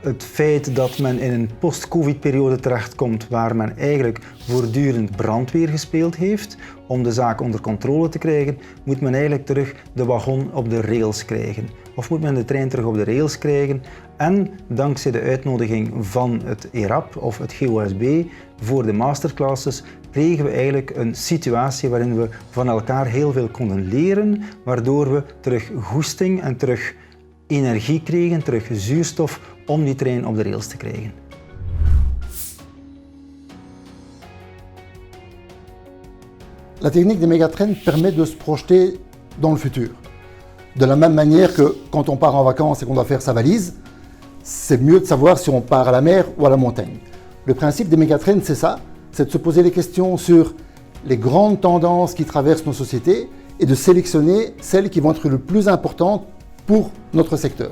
Het feit dat men in een post-covid-periode terechtkomt waar men eigenlijk voortdurend brandweer gespeeld heeft, om de zaak onder controle te krijgen, moet men eigenlijk terug de wagon op de rails krijgen. Of moet men de trein terug op de rails krijgen. En dankzij de uitnodiging van het ERAP of het GOSB voor de masterclasses kregen we eigenlijk een situatie waarin we van elkaar heel veel konden leren, waardoor we terug goesting en terug energie kregen, terug zuurstof om die trein op de rails te krijgen. La technique des mégatrains permet de se projeter dans le futur. De la même manière que quand on part en vacances et qu'on doit faire sa valise, c'est mieux de savoir si on part à la mer ou à la montagne. Le principe des mégatrains, c'est ça, c'est de se poser des questions sur les grandes tendances qui traversent nos sociétés et de sélectionner celles qui vont être le plus importantes pour notre secteur.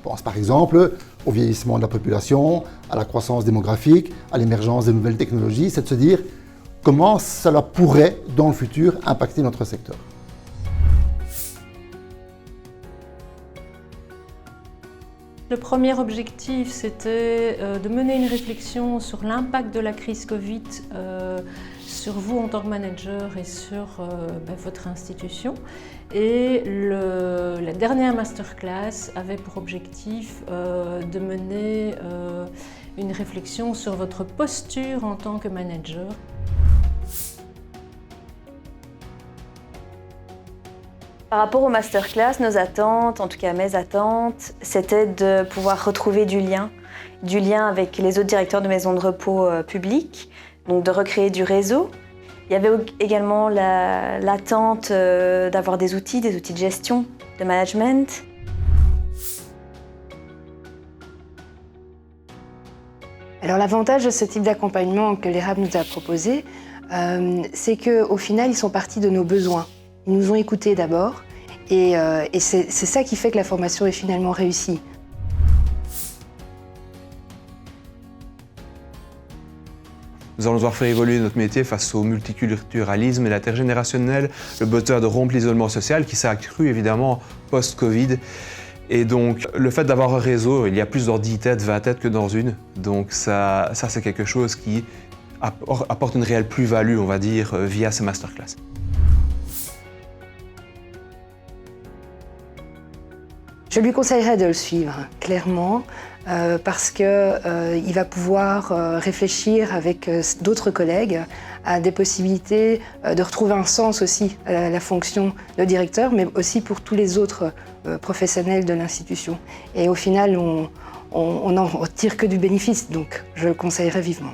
On pense par exemple au vieillissement de la population, à la croissance démographique, à l'émergence de nouvelles technologies, c'est de se dire comment cela pourrait, dans le futur, impacter notre secteur. Le premier objectif, c'était de mener une réflexion sur l'impact de la crise Covid sur vous en tant que manager et sur votre institution. Et la dernière masterclass avait pour objectif de mener une réflexion sur votre posture en tant que manager. Par rapport aux masterclass, nos attentes, en tout cas mes attentes, c'était de pouvoir retrouver du lien avec les autres directeurs de maisons de repos publiques, donc de recréer du réseau. Il y avait également l'attente d'avoir des outils de gestion, de management. Alors l'avantage de ce type d'accompagnement que l'ERAP nous a proposé, c'est qu'au final, ils sont partis de nos besoins. Ils nous ont écoutés d'abord et c'est ça qui fait que la formation est finalement réussie. Nous allons devoir faire évoluer notre métier face au multiculturalisme et l'intergénérationnel, le besoin de rompre l'isolement social qui s'est accru évidemment post-Covid. Et donc le fait d'avoir un réseau, il y a plus dans 10 têtes, 20 têtes que dans une. Donc ça c'est quelque chose qui apporte une réelle plus-value, on va dire, via ces masterclass. Je lui conseillerais de le suivre, clairement, parce qu'il va pouvoir réfléchir avec d'autres collègues à des possibilités de retrouver un sens aussi à la fonction de directeur, mais aussi pour tous les autres professionnels de l'institution. Et au final, on n'en retire que du bénéfice, donc je le conseillerais vivement.